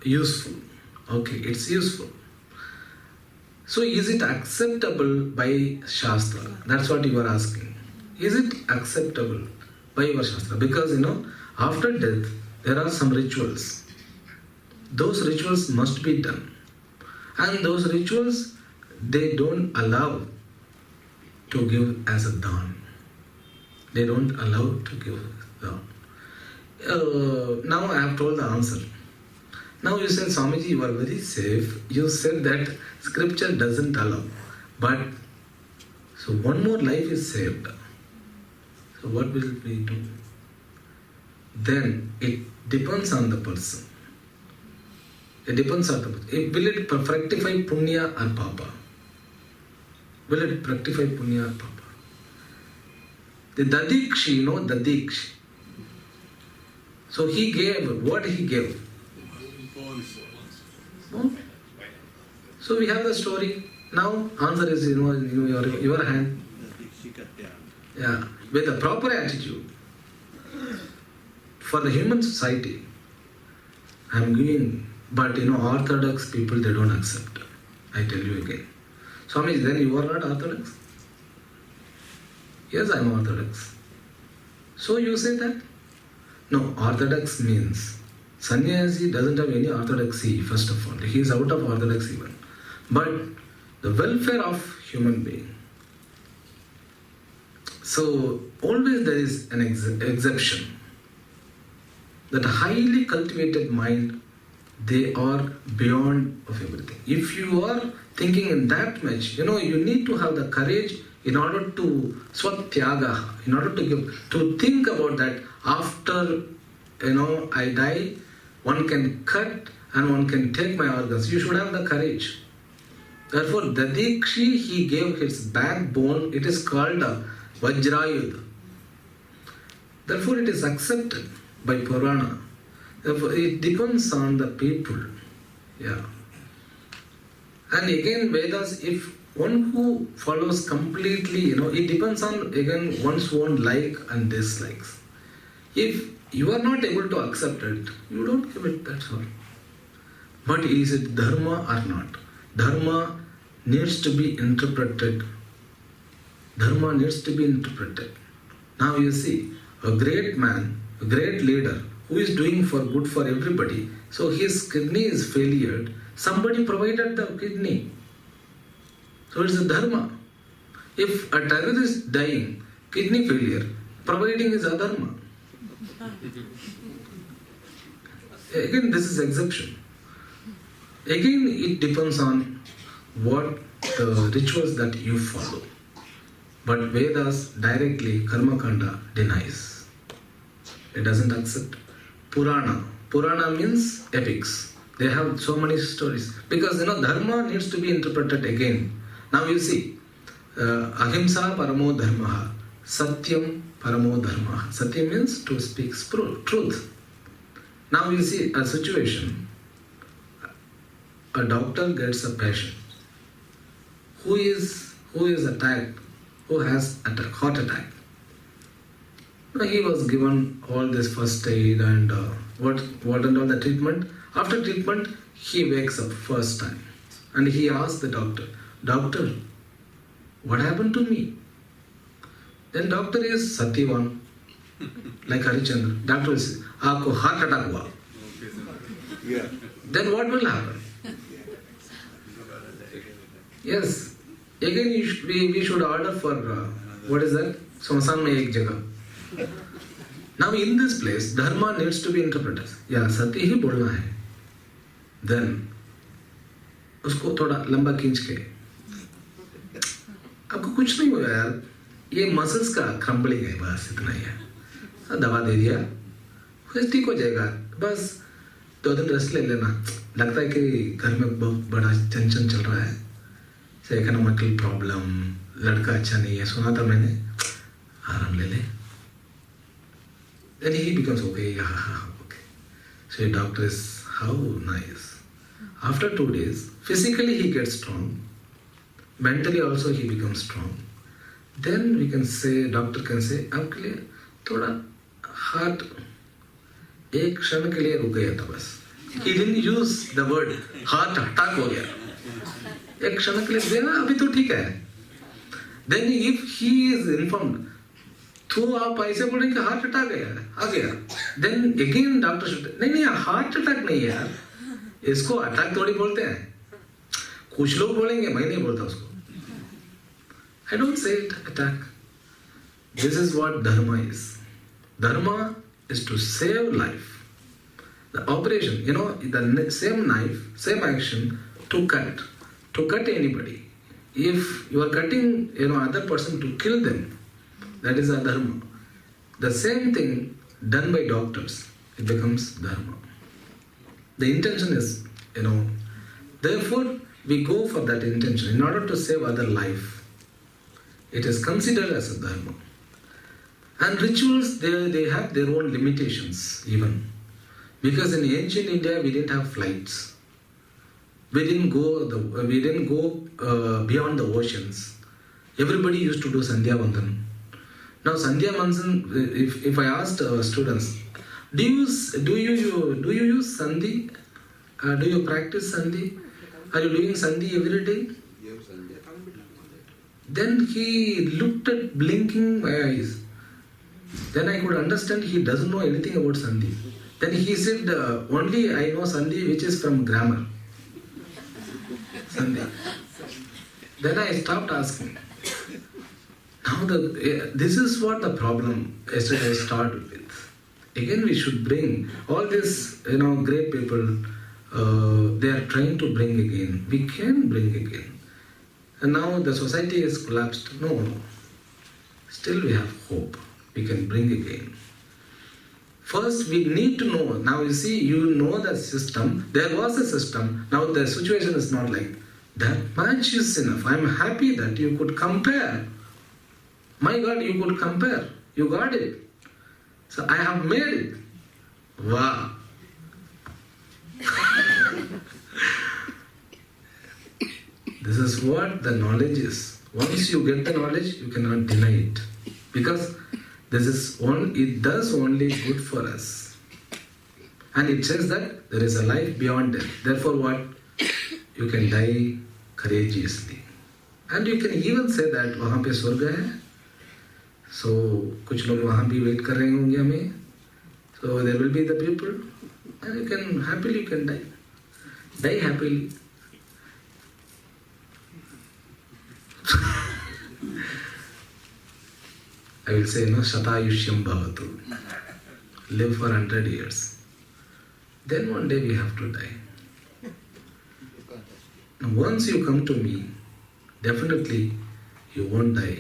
useful. Okay, it's useful. So is it acceptable by Shastra? That's what you are asking. Is it acceptable by your Shastra? Because after death, there are some rituals. Those rituals must be done. And those rituals, they don't allow to give as a dhan. They don't allow to give dhan. Now I have told the answer. Now you said, Swamiji, you are very safe. You said that scripture doesn't allow. But, so one more life is saved. So what will we do? Then it depends on the person. It depends on the person. Will it rectify punya or papa? Will it rectify punya or papa? The Dadikshi, Dadikshi. So he gave, what he gave? So we have the story. Now answer is in your hand. Yeah, with a proper attitude. For the human society, I am giving, but orthodox people, they don't accept. I tell you again. Swami, then you are not orthodox? Yes, I am orthodox. So you say that? No, orthodox means sannyasi doesn't have any orthodoxy, first of all. He is out of orthodoxy even. But the welfare of human being. So always there is an exception. That highly cultivated mind, they are beyond of everything. If you are thinking in that much, you need to have the courage in order to swatyaga, in order to think about that after, I die, one can cut and one can take my organs. You should have the courage. Therefore, Dadikshi, he gave his backbone. It is called Vajrayudha. Therefore, it is accepted by Purana. Therefore, it depends on the people. Yeah. And again, Vedas, if one who follows completely, it depends on, again, one's own like and dislikes. If you are not able to accept it, you don't give it, that's all. But is it dharma or not? Dharma needs to be interpreted. Dharma needs to be interpreted. Now you see, a great man, a great leader, who is doing for good for everybody, so his kidney is failured, somebody provided the kidney. So it's a dharma. If a terrorist is dying, kidney failure, providing is adharma. Again, this is exception. Again, it depends on what the rituals that you follow. But Vedas directly, Karma Kanda denies. It doesn't accept. Purana. Purana means epics. They have so many stories. Because, dharma needs to be interpreted again. Now you see, ahimsa paramo dharma, satyam paramo dharma. Satyam means to speak truth. Now you see a situation, a doctor gets a patient who is attacked, who has a heart attack. Now he was given all this first aid and what and all the treatment. After treatment, he wakes up first time and he asks the doctor, "Doctor, what happened to me?" Then doctor is Satyavan, like Harichandra. Doctor will say, "Aapko heart attack hua." Yeah. Then what will happen? Yes. Again, we should order for, what is that? Smasan mein ek jagah. Now in this place, dharma needs to be interpreted. Yeah, सत्य ही बोलना है. Then, उसको थोड़ा लंबा खींच के, आपको कुछ नहीं हुआ यार, ये मसल्स का क्रम्बलिंग है, बस इतना ही है. दवा दे दिया, फिर ठीक हो जाएगा. बस 2 दिन रेस्ट ले लेना. लगता है कि घर में बहुत बड़ा टेंशन चल रहा है. इकोनॉमिकल प्रॉब्लम, लड़का अच्छा नहीं है, सुना था मैंने, आराम ले ले. Then he becomes okay. Okay. So a doctor is, how nice. After 2 days, physically he gets strong. Mentally also he becomes strong. Then we can say, doctor can say, आपके लिए थोड़ा हार्ट एक क्षण के लिए रुक गया था बस. He didn't use the word heart attack हो गया. एक क्षण के लिए देना अभी तो ठीक है. Then if he is informed, तो आप ऐसे बोलेंगे कि हार्ट अटैक आ गया. Then again डॉक्टर शुड नहीं हार्ट अटैक नहीं है यार, इसको अटैक थोड़ी बोलते हैं. कुछ लोग बोलेंगे, मैं नहीं बोलता उसको. I don't say it attack. This is what dharma is. Dharma is to save life. The operation, the same knife, same action to cut anybody. If you are cutting, other person to kill them, that is a dharma. The same thing done by doctors, it becomes dharma. The intention is, therefore we go for that intention in order to save other life. It is considered as a dharma. And rituals, they have their own limitations even. Because in ancient India, we didn't have flights. We didn't go beyond the oceans. Everybody used to do Sandhya Vandan. Now Sandhya Vandan, if I asked students, do you use Sandhi? Do you practice Sandhi? Are you doing Sandhi every day? Then he looked at blinking my eyes. Then I could understand he doesn't know anything about Sandhi. Then he said, only I know Sandhi which is from grammar. Sandhi. Then I stopped asking. Now this is what the problem yesterday started with. Again we should bring all these great people, they are trying to bring again. We can bring again. And now the society is collapsed. No. Still we have hope. We can bring again. First we need to know. Now you see, the system. There was a system. Now the situation is not like that. Much is enough. I am happy that you could compare. My God, you could compare. You got it. So I have made it. Wow. This is what the knowledge is. Once you get the knowledge, you cannot deny it. Because it does only good for us. And it says that there is a life beyond death. Therefore what? You can die courageously. And you can even say that वहाँ पे स्वर्ग है. So कुछ लोग वहाँ भी wait कर रहे होंगे हमें. So there will be the people. And you can happily die. Die happily. I will say, Shatayushyam bhavatu. Live for 100 years. Then one day we have to die. Now once you come to me, definitely you won't die.